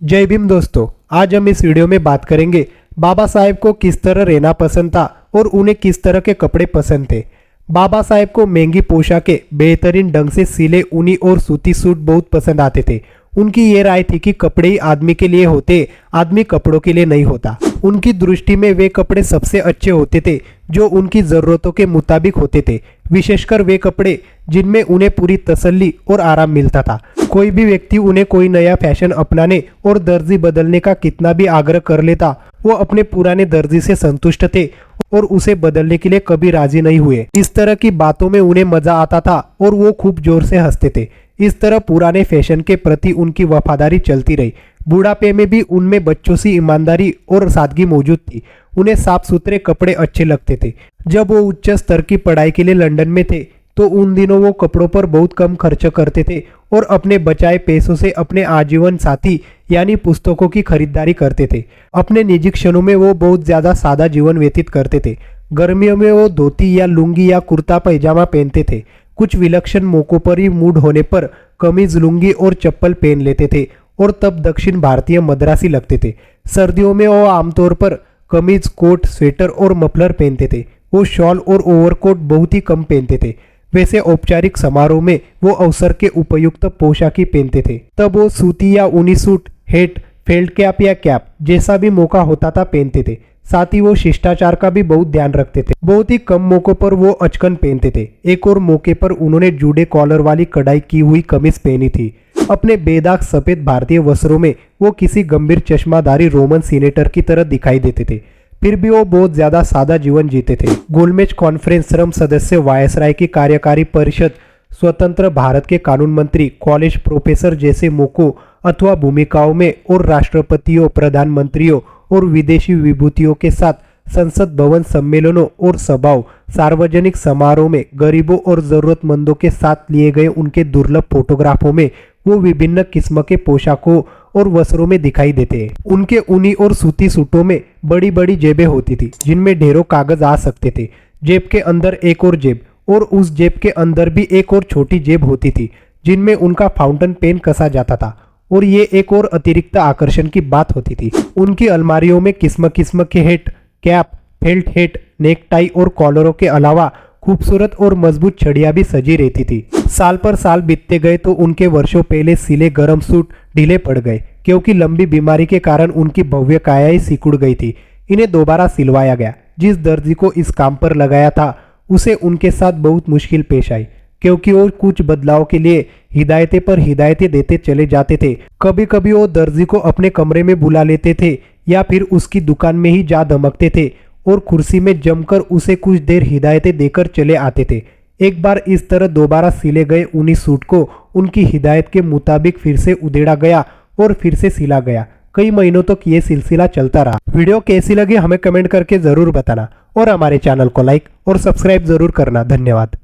जय भीम दोस्तों, आज हम इस वीडियो में बात करेंगे बाबा साहेब को किस तरह रहना पसंद था और उन्हें किस तरह के कपड़े पसंद थे। बाबा साहेब को महंगी पोशाकें, बेहतरीन ढंग से सिले ऊनी और सूती सूट बहुत पसंद आते थे। उनकी ये राय थी कि कपड़े ही आदमी के लिए होते, आदमी कपड़ों के लिए नहीं होता। उनकी दृष्टि में वे कपड़े सबसे अच्छे होते थे जो उनकी जरूरतों के मुताबिक होते थे, विशेषकर वे कपड़े जिनमें उन्हें पूरी तसल्ली और आराम मिलता था। कोई भी व्यक्ति उन्हें कोई नया फैशन अपनाने और दर्जी बदलने का कितना भी आग्रह कर लेता, वो अपने पुराने दर्जी से संतुष्ट थे और उसे बदलने के लिए कभी राजी नहीं हुए। इस तरह की बातों में उन्हें मजा आता था और वो खूब जोर से हंसते थे। इस तरह पुराने फैशन के प्रति उनकी वफादारी चलती रही। बुढ़ापे में भी उनमें बच्चों सी ईमानदारी और सादगी मौजूद थी। उन्हें साफ सुथरे कपड़े अच्छे लगते थे। जब वो उच्च स्तर की पढ़ाई के लिए लंदन में थे तो उन दिनों वो कपड़ों पर बहुत कम खर्च करते थे और अपने बचाए पैसों से अपने आजीवन साथी यानी पुस्तकों की खरीदारी करते थे। अपने निजी क्षणों में वो बहुत ज्यादा सादा जीवन व्यतीत करते थे। गर्मियों में वो धोती या लुंगी या कुर्ता पैजामा पहनते थे। कुछ विलक्षण मौकों पर ही मूड होने पर कमीज, लुंगी और चप्पल पहन लेते थे और तब दक्षिण भारतीय मद्रासी लगते थे। सर्दियों में वो आमतौर पर कमीज, कोट, स्वेटर और मफलर पहनते थे। वो शॉल और ओवरकोट बहुत ही कम पहनते थे। वैसे औपचारिक समारोह में वो अवसर के उपयुक्त पोशाक ही पहनते थे। तब वो सूती या ऊनी सूट, हेट, फेल्ड कैप या कैप जैसा भी मौका होता था पहनते थे। साथ ही वो शिष्टाचार का भी बहुत ध्यान रखते थे। बहुत ही कम मौकों पर वो अचकन पहनते थे। एक और मौके पर उन्होंने जूडे कॉलर वाली कढ़ाई की हुई कमीज पहनी थी। अपने बेदाग सफेद भारतीय वस्त्रों में वो किसी गंभीर चश्माधारी रोमन सीनेटर की तरह दिखाई देते थे। फिर भी वो बहुत ज्यादा सादा जीवन जीते थे। गोलमेज कॉन्फ्रेंस, श्रम सदस्य, वायसराय की कार्यकारी परिषद, स्वतंत्र भारत के कानून मंत्री, कॉलेज प्रोफेसर जैसे मौकों अथवा भूमिकाओं में और राष्ट्रपतियों, प्रधानमंत्रियों और विदेशी विभूतियों के साथ संसद भवन सम्मेलनों और सभाओं, सार्वजनिक समारोह में गरीबों और जरूरतमंदों के साथ लिए गए उनके दुर्लभ फोटोग्राफों में वो विभिन्न किस्म के पोशाकों और वस्त्रों में दिखाई देते हैं। उनके ऊनी और सूती सूटों में बड़ी बड़ी जेबें होती थी जिनमें ढेरों कागज आ सकते थे। जेब के अंदर एक और जेब और उस जेब के अंदर भी एक और छोटी जेब होती थी जिनमें उनका फाउंटेन पेन कसा जाता था। और ये एक और अतिरिक्त आकर्षण की बात होती थी। उनकी अलमारियों में किस्म किस्म के hate, cap, felt hate, neck tie और कॉलरों के अलावा खूबसूरत और मजबूत छड़ियां भी सजी रहती थी। साल पर साल बीतते गए तो उनके वर्षों पहले सिले गर्म सूट ढीले पड़ गए क्योंकि लंबी बीमारी के कारण उनकी भव्य काया ही सिकुड़ गई थी। इन्हें दोबारा सिलवाया गया। जिस दर्जी को इस काम पर लगाया था उसे उनके साथ बहुत मुश्किल पेश आई क्योंकि वो कुछ बदलाव के लिए हिदायतें पर हिदायतें देते चले जाते थे। कभी कभी वो दर्जी को अपने कमरे में बुला लेते थे या फिर उसकी दुकान में ही जा धमकते थे और कुर्सी में जमकर उसे कुछ देर हिदायतें देकर चले आते थे। एक बार इस तरह दोबारा सिले गए ऊनी सूट को उनकी हिदायत के मुताबिक फिर से उधेड़ा गया और फिर से सिला गया। कई महीनों तक ये सिलसिला चलता रहा। वीडियो कैसी लगी हमें कमेंट करके जरूर बताना और हमारे चैनल को लाइक और सब्सक्राइब जरूर करना। धन्यवाद।